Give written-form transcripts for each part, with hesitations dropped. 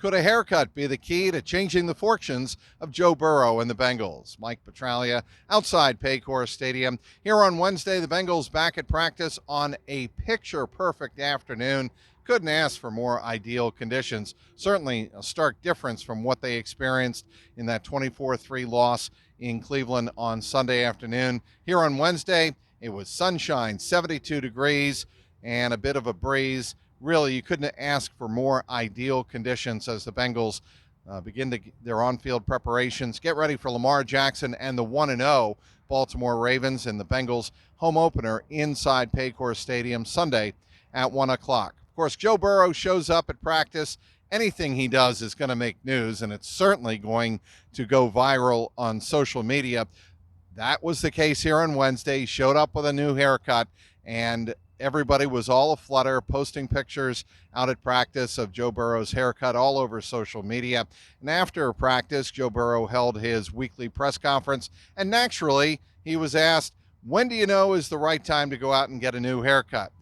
Could a haircut be the key to changing the fortunes of Joe Burrow and the Bengals? Mike Petraglia outside Paycor Stadium. Here on Wednesday, the Bengals back at practice on a picture-perfect afternoon. Couldn't ask for more ideal conditions. Certainly a stark difference from what they experienced in that 24-3 loss in Cleveland on Sunday afternoon. Here on Wednesday, it was sunshine, 72 degrees, and a bit of a breeze. Really, you couldn't ask for more ideal conditions as the Bengals begin their on-field preparations, get ready for Lamar Jackson and the 1-0 Baltimore Ravens in the Bengals home opener inside Paycor Stadium Sunday at 1 o'clock. Of course, Joe Burrow shows up at practice. Anything he does is going to make news, and it's certainly going to go viral on social media. That was the case here on Wednesday. He showed up with a new haircut, and everybody was all aflutter, posting pictures out at practice of Joe Burrow's haircut all over social media. And after practice, Joe Burrow held his weekly press conference, and naturally, he was asked, when do you know is the right time to go out and get a new haircut?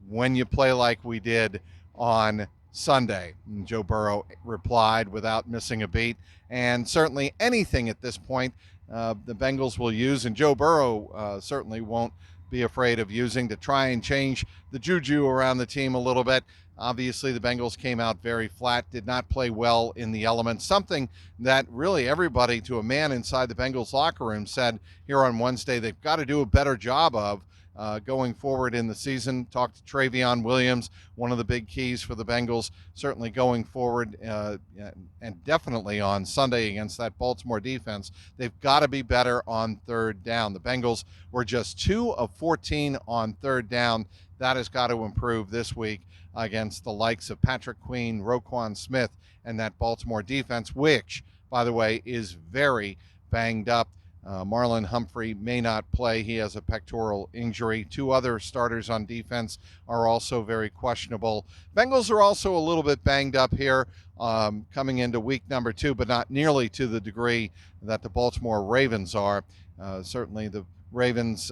When you play like we did on Sunday. And Joe Burrow replied without missing a beat, and certainly anything at this point the Bengals will use, and Joe Burrow certainly won't be afraid of using to try and change the juju around the team a little bit. Obviously, the Bengals came out very flat, did not play well in the elements, something that really everybody to a man inside the Bengals locker room said here on Wednesday they've got to do a better job of going forward in the season. Talked to Travion Williams, one of the big keys for the Bengals, certainly going forward and definitely on Sunday against that Baltimore defense. They've got to be better on third down. The Bengals were just 2 of 14 on third down. That has got to improve this week against the likes of Patrick Queen, Roquan Smith, and that Baltimore defense, which, by the way, is very banged up. Marlon Humphrey may not play. He has a pectoral injury. 2 other starters on defense are also very questionable. Bengals are also a little bit banged up here coming into week number 2, but not nearly to the degree that the Baltimore Ravens are. Certainly the Ravens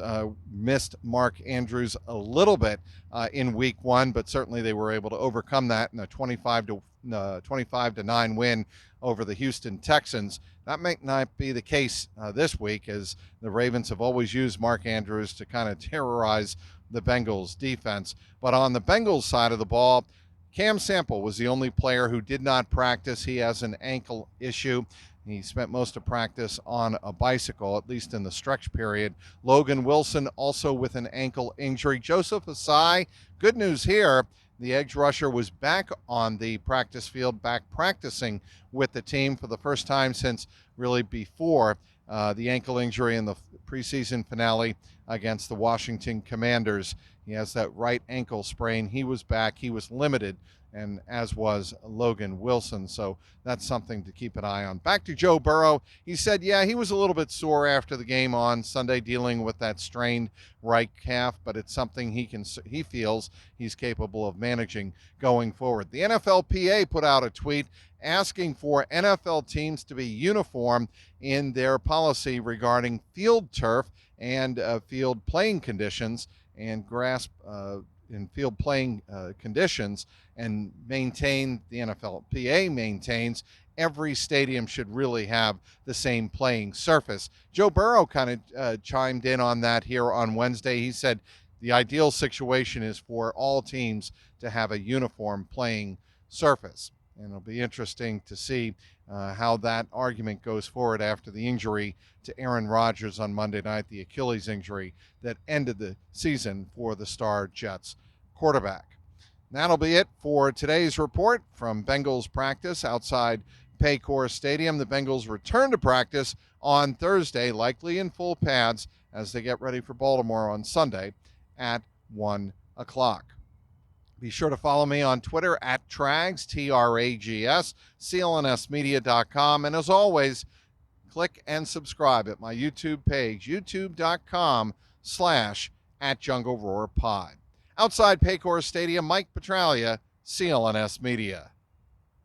missed Mark Andrews a little bit in week 1, but certainly they were able to overcome that in a 25-9 win over the Houston Texans. That may not be the case this week, as the Ravens have always used Mark Andrews to kind of terrorize the Bengals defense. But on the Bengals side of the ball, Cam Sample was the only player who did not practice. He has an ankle issue. He spent most of practice on a bicycle, at least in the stretch period. Logan Wilson also with an ankle injury. Joseph Asai, good news here. The edge rusher was back on the practice field, back practicing with the team for the first time since really before the ankle injury in the preseason finale against the Washington Commanders. He has that right ankle sprain. He was back. He was limited, and as was Logan Wilson. So that's something to keep an eye on. Back to Joe Burrow. He said, yeah, he was a little bit sore after the game on Sunday dealing with that strained right calf, but it's something he feels he's capable of managing going forward. The NFLPA put out a tweet asking for NFL teams to be uniform in their policy regarding field turf and field playing conditions and grass in field playing conditions, and the NFLPA maintains every stadium should really have the same playing surface. Joe Burrow kind of chimed in on that here on Wednesday. He said the ideal situation is for all teams to have a uniform playing surface. And it'll be interesting to see how that argument goes forward after the injury to Aaron Rodgers on Monday night, the Achilles injury that ended the season for the star Jets quarterback. That'll be it for today's report from Bengals practice outside Paycor Stadium. The Bengals return to practice on Thursday, likely in full pads, as they get ready for Baltimore on Sunday at 1 o'clock. Be sure to follow me on Twitter at Trags, Trags, clnsmedia.com. And as always, click and subscribe at my YouTube page, youtube.com/@JungleRoarPod. Outside Paycor Stadium, Mike Petraglia, CLNS Media.